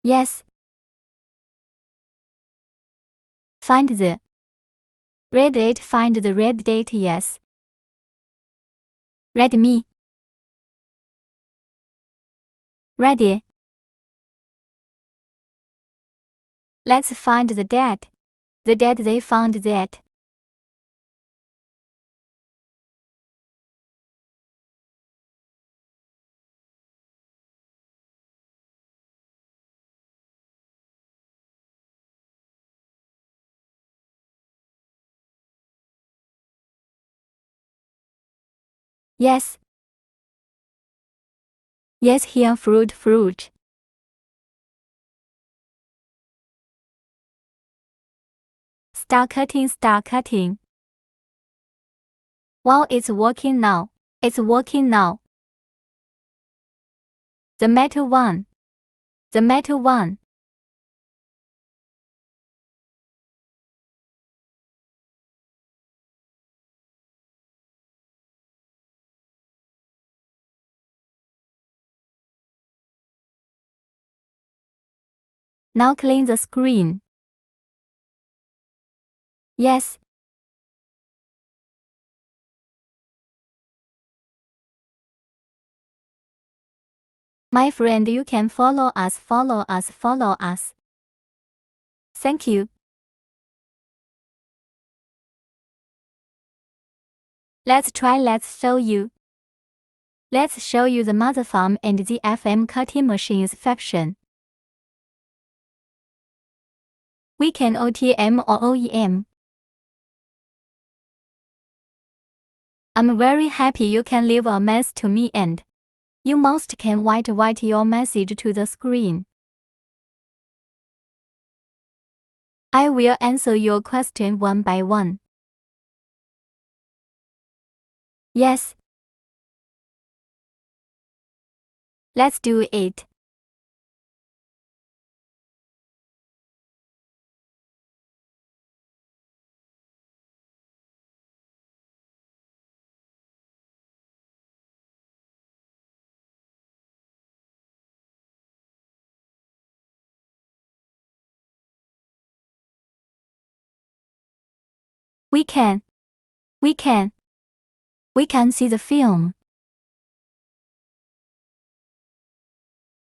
Yes. Find the red date. Find the red date. Yes. Read me. Ready. Let's find the date. The date they found that. Yes. Yes, here fruit. Start cutting. Wow, it's working now. It's working now. The metal one. The metal one. Now clean the screen. Yes. My friend, you can follow us. Thank you. Let's try. Let's show you the mother farm and the FM cutting machines section. We can OTM or OEM. I'm very happy you can leave a message to me and you most can write your message to the screen. I will answer your question one by one. Yes. Let's do it. We can see the film.